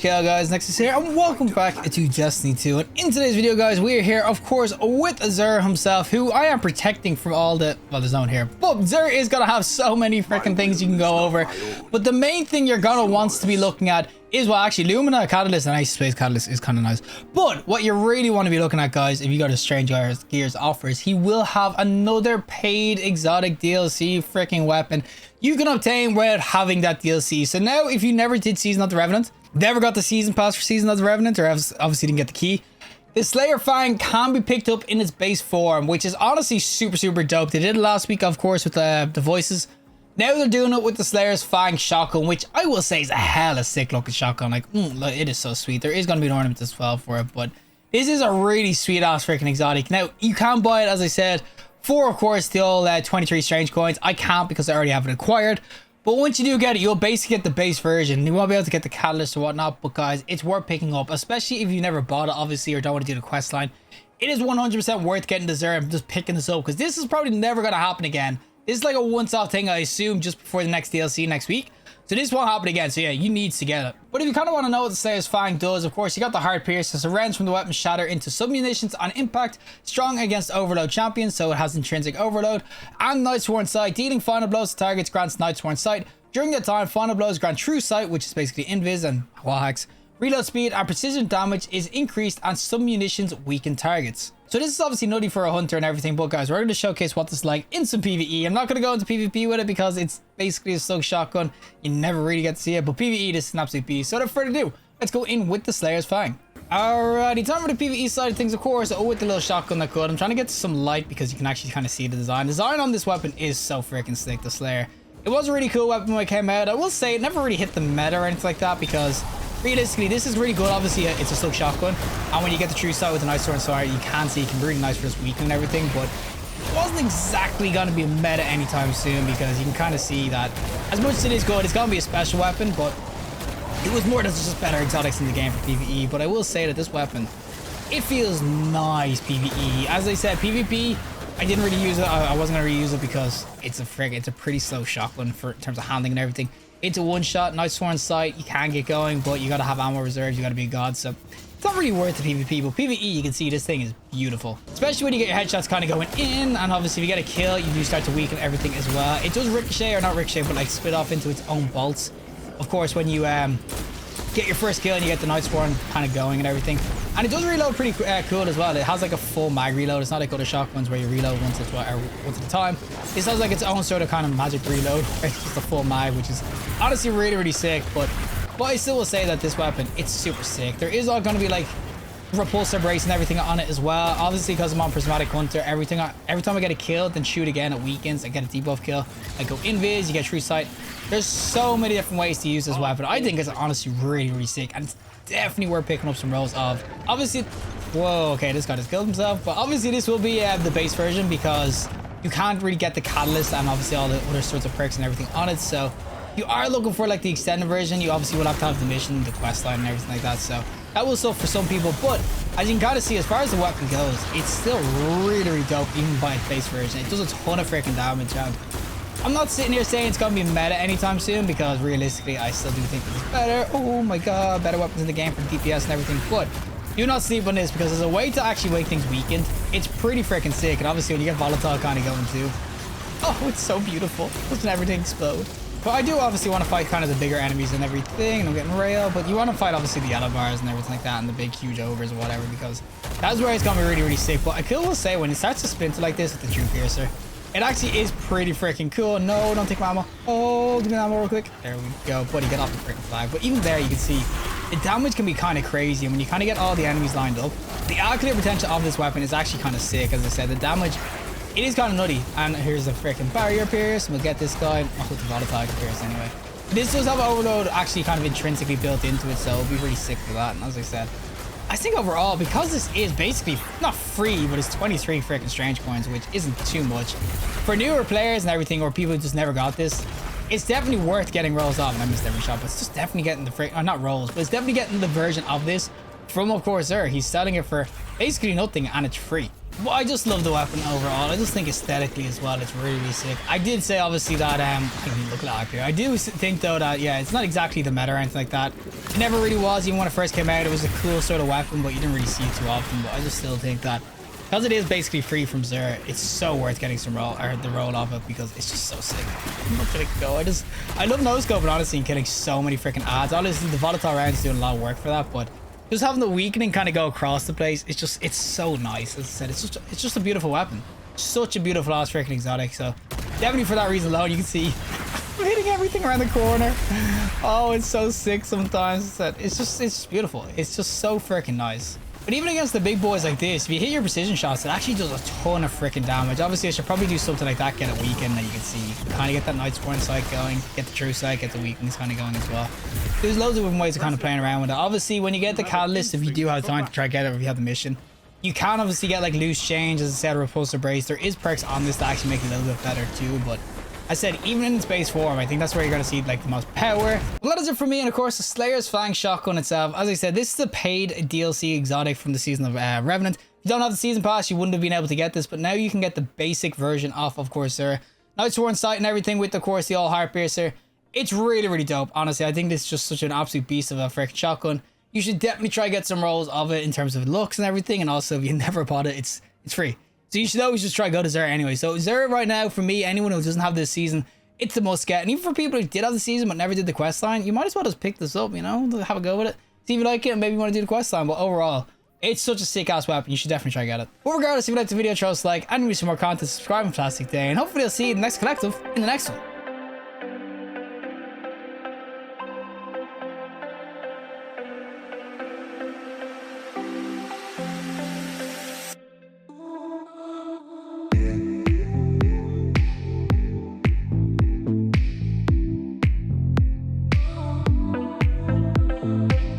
Hello guys, Nexas here, and welcome back to Destiny 2. And in today's video, guys, we are here, of course, with Xur himself, who I am protecting from all the... Well, there's no one here, but Xur is going to have so many freaking things you can go over. But the main thing you're going to want to be looking at is, well, actually, Lumina, Catalyst, and Ice Space Catalyst is kind of nice. But what you really want to be looking at, guys, if you go to Strange Gears offers, he will have another paid exotic DLC freaking weapon you can obtain without having that DLC. So now, if you never did Season of the Revenant, never got the season pass for Season of the Revenant, or obviously didn't get the key, the Slayer Fang can be picked up in its base form, which is honestly super dope. They did it last week, of course, with the voices. Now they're doing it with the Slayer's Fang shotgun, which I will say is a hella sick looking shotgun. Like, it is so sweet. There is going to be an ornament as well for it, but this is a really sweet ass freaking exotic. Now, you can buy it, as I said, for, of course, the old 23 strange coins. I can't because I already have it acquired. But once you do get it, you'll basically get the base version. You won't be able to get the catalyst or whatnot. But guys, it's worth picking up, especially if you've never bought it, obviously, or don't want to do the quest line. It is 100% worth getting the Xur and just picking this up, because this is probably never going to happen again. This is like a once-off thing, I assume, just before the next DLC next week. So this won't happen again. So yeah, you need to get it. But if you kind of want to know what the Slayer's Fang does, of course, you got the Heart Pierce. So rounds from the weapon shatter into sub-munitions on impact. Strong against overload champions, so it has intrinsic overload. And Night Sworn Sight. Dealing final blows to targets grants Night Sworn Sight. During that time, final blows grant True Sight, which is basically invis and wall hacks. Reload speed and precision damage is increased, and sub-munitions weaken targets. So this is obviously nutty for a hunter and everything, but guys, we're going to showcase what this is like in some PvE. I'm not going to go into PvP with it because it's basically a slug shotgun. You never really get to see it, but PvE, this is an absolute beast. So without further ado, let's go in with the Slayer's Fang. Alrighty, time for the PvE side of things, of course. With the little shotgun that could. I'm trying to get to some light because you can actually kind of see the design. Design on this weapon is so freaking sick, the Slayer. It was a really cool weapon when it came out. I will say it never really hit the meta or anything like that, because realistically, this is really good. Obviously, it's a slug shotgun, and when you get the True Sight with the Night Sworn Sight, you can see it can be really nice for this weakening and everything, but it wasn't exactly going to be a meta anytime soon, because you can kind of see that as much as it is good, it's going to be a special weapon, but it was more than just better exotics in the game for PvE. But I will say that this weapon, it feels nice PvE. As I said, PvP, I didn't really use it. I wasn't going to reuse it because it's a pretty slow shotgun in terms of handling and everything. It's a one-shot, Night Sworn Sight, you can get going, but you gotta have ammo reserves, you gotta be a god, so it's not really worth the PvP. But PvE, you can see this thing is beautiful, especially when you get your headshots kind of going in, and obviously if you get a kill, you do start to weaken everything as well. It does ricochet, or not ricochet, but like split off into its own bolts, of course, when you get your first kill and you get the Night Sworn kind of going and everything. And it does reload pretty cool as well. It has like a full mag reload. It's not like other shotguns where you reload once at a time. This has like its own sort of kind of magic reload. It's just a full mag, which is honestly really sick. But I still will say that this weapon, it's super sick. There is all going to be like repulsor brace and everything on it as well. Obviously, because I'm on Prismatic Hunter, every time I get a kill, then shoot again, it weakens. I get a debuff kill. I go invis, you get True Sight. There's so many different ways to use this weapon. I think it's honestly really sick, and it's definitely worth picking up some rolls of. Obviously, whoa, okay, this guy just killed himself, but obviously this will be the base version, because you can't really get the catalyst and obviously all the other sorts of perks and everything on it. So you are looking for like the extended version. You obviously will have to have the mission, the quest line, and everything like that. So that will still for some people, but as you can kind of see, as far as the weapon goes, it's still really dope even by its base version. It does a ton of freaking damage, and I'm not sitting here saying it's going to be meta anytime soon, because realistically, I still do think it's better. Oh my god, better weapons in the game for DPS and everything. But do not sleep on this, because there's a way to actually make things weakened. It's pretty freaking sick. And obviously, when you get volatile kind of going too, oh, it's so beautiful. Doesn't everything explode? But I do obviously want to fight kind of the bigger enemies and everything, and I'm getting rail, but you want to fight obviously the yellow bars and everything like that, and the big huge ogres or whatever, because that's where it's going to be really sick. But I will say, when it starts to splinter like this with the True Piercer, it actually is pretty freaking cool. No, don't take my ammo. Oh, give me ammo real quick. There we go, buddy, get off the freaking flag. But even there, you can see the damage can be kind of crazy, and when you kind of get all the enemies lined up, the accurate potential of this weapon is actually kind of sick. As I said, the damage, it is kind of nutty. And here's the freaking barrier pierce. We'll get this guy. Oh, with the volatile pierce anyway. This does have overload actually kind of intrinsically built into it, so it'll be really sick for that. And as I said, I think overall, because this is basically not free, but it's 23 freaking strange coins, which isn't too much for newer players and everything, or people who just never got this, it's definitely worth getting rolls off. And I missed every shot, but it's just definitely getting the not rolls, but it's definitely getting the version of this from, of course, Xur. He's selling it for basically nothing, and it's free. But I just love the weapon overall. I just think aesthetically as well, it's really, really sick. I did say obviously that, look at that here. I do think though that, yeah, it's not exactly the meta or anything like that. It never really was. Even when it first came out, it was a cool sort of weapon, but you didn't really see it too often. But I just still think that because it is basically free from Xur, it's so worth getting some roll, or the roll off it, because it's just so sick. I'm not gonna go. I love no scoping honestly and killing so many freaking ads. Obviously the volatile rounds doing a lot of work for that, but just having the weakening kind of go across the place, it's so nice. As I said, it's just a beautiful weapon. Such a beautiful ass freaking exotic. So definitely for that reason alone, you can see I'm hitting everything around the corner. Oh, it's so sick sometimes. It's just beautiful. It's just so freaking nice. But even against the big boys like this, if you hit your precision shots, it actually does a ton of freaking damage. Obviously, I should probably do something like that, get it weakened, and you can see, kind of get that Night Spawn sight going, get the True Sight, get the weakness kind of going as well. There's loads of different ways of kind of playing around with it. Obviously, when you get the Catalyst, if you do have time to try to get it, or if you have the mission, you can obviously get like Loose Change, as I said, Repulsor Brace. There is perks on this that actually make it a little bit better too, but I said, even in its base form, I think that's where you're going to see like the most power. Well, that is it for me. And of course, the Slayer's Fang shotgun itself. As I said, this is a paid DLC exotic from the season of Revenant. If you don't have the season pass, you wouldn't have been able to get this, but now you can get the basic version off, of course, Xur. Nightsworn sight and everything with, of course, the all heart piercer. It's really, really dope. Honestly, I think this is just such an absolute beast of a freaking shotgun. You should definitely try to get some rolls of it in terms of looks and everything. And also, if you never bought it, it's free. So you should always just try to go to Xur anyway. So Xur right now, for me, anyone who doesn't have this season, it's the must get. And even for people who did have the season but never did the quest line, you might as well just pick this up, you know, have a go with it. See if you like it and maybe you want to do the quest line. But overall, it's such a sick ass weapon. You should definitely try to get it. But regardless, if you like the video, throw us a like, and we some more content, subscribe on Plastic Day, and hopefully I'll see you in the next collective in the next one.